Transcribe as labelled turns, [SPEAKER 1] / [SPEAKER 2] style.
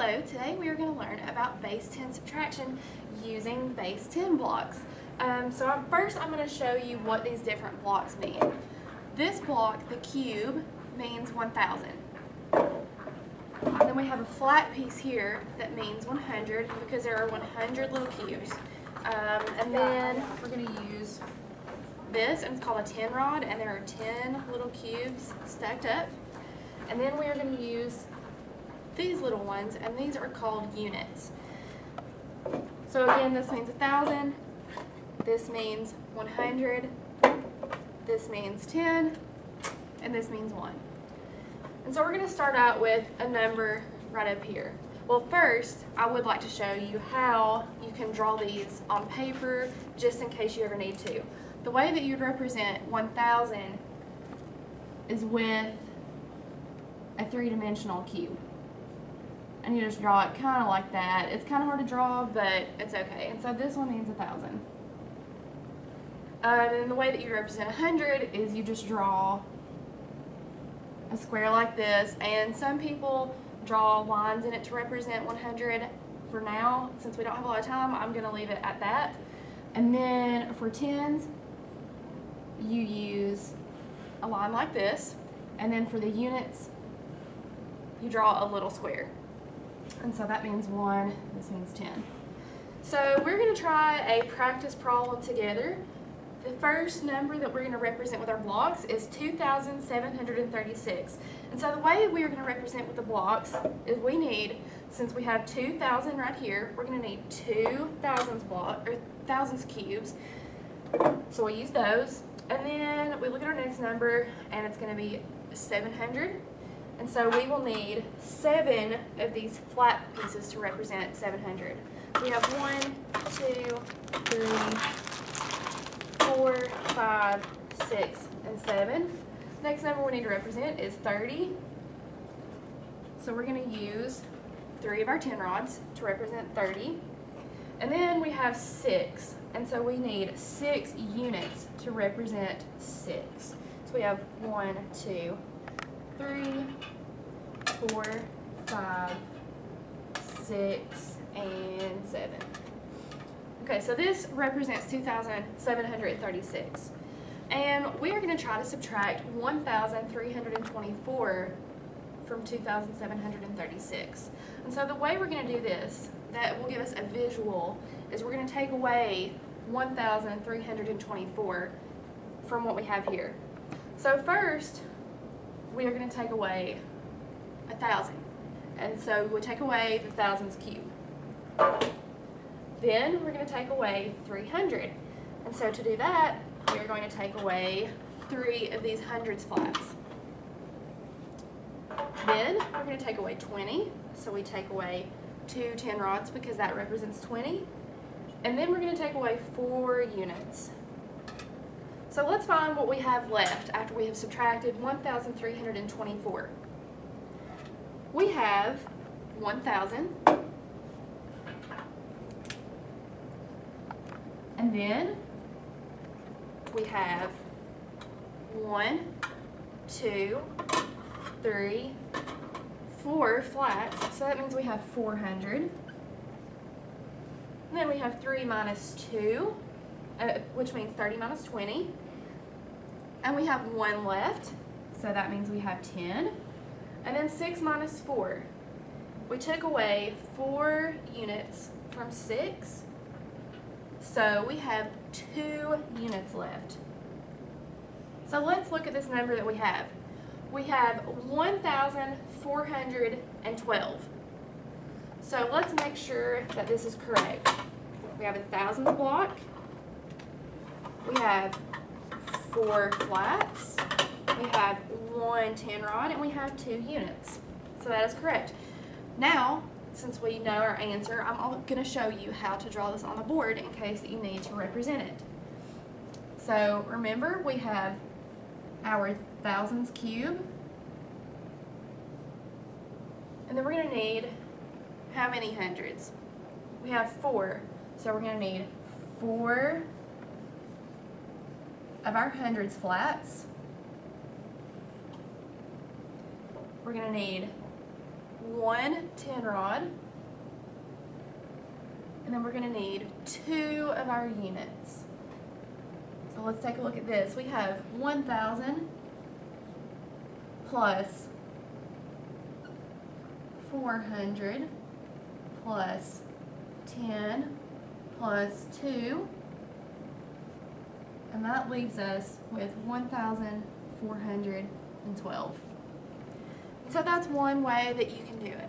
[SPEAKER 1] Hello, today we are going to learn about base 10 subtraction using base 10 blocks. First I'm going to show you what these different blocks mean. This block, the cube, means 1,000. Then we have a flat piece here that means 100 because there are 100 little cubes. And then we're going to use this, and it's called a 10 rod, and there are 10 little cubes stacked up. And then we are going to use these little ones, and these are called units. So again, this means 1,000, this means 100, this means 10, and this means 1. And so we're going to start out with a number right up here. Well, first, I would like to show you how you can draw these on paper, just in case you ever need to. The way that you'd represent 1,000 is with a three-dimensional cube. And you just draw it kind of like that. It's kind of hard to draw, but it's okay. And so this one means 1,000. And the way that you represent 100 is you just draw a square like this. And some people draw lines in it to represent 100. For now, since we don't have a lot of time, I'm going to leave it at that. And then for tens, you use a line like this. And then for the units, you draw a little square. And so that means 1, this means 10. So we're going to try a practice problem together. The first number that we're going to represent with our blocks is 2,736. And so the way we are going to represent with the blocks is we need, since we have 2,000 right here, we're going to need 2 thousands cubes. So we'll use those. And then we look at our next number, and it's going to be 700. And so we will need 7 of these flat pieces to represent 700. So we have 1, 2, 3, 4, 5, 6, and 7. Next number we need to represent is 30. So we're going to use 3 of our 10 rods to represent 30. And then we have 6. And so we need 6 units to represent 6. So we have 1, 2, 3, 4, 5, 6, and 7. Okay, so this represents 2,736. And we are going to try to subtract 1,324 from 2,736. And so the way we're going to do this, that will give us a visual, is we're going to take away 1,324 from what we have here. So first, we are going to take away 1,000. And so we'll take away the thousands cube. Then we're going to take away 300. And so to do that, we are going to take away 3 of these hundreds flats. Then we're going to take away 20. So we take away 2 10 rods because that represents 20. And then we're going to take away 4 units. So let's find what we have left after we have subtracted 1,324. We have 1,000, and then we have 1, 2, 3, 4 flats, so that means we have 400. And then we have 3 minus 2, which means 30 minus 20. And we have 1 left, so that means we have 10. And then 6 minus 4. We took away 4 units from 6, so we have 2 units left. So let's look at this number that we have. We have 1,412. So let's make sure that this is correct. We have a thousands block. We have 4 flats. We have 1 10 rod, and we have 2 units. So that is correct. Now, since we know our answer, I'm going to show you how to draw this on the board in case that you need to represent it. So remember, we have our thousands cube. And then we're going to need how many hundreds? We have 4. So we're going to need 4 of our hundreds flats. We're going to need one 10 rod, and then we're going to need 2 of our units. So let's take a look at this. We have 1,000 plus 400 plus 10 plus 2, and that leaves us with 1,412. So that's one way that you can do it.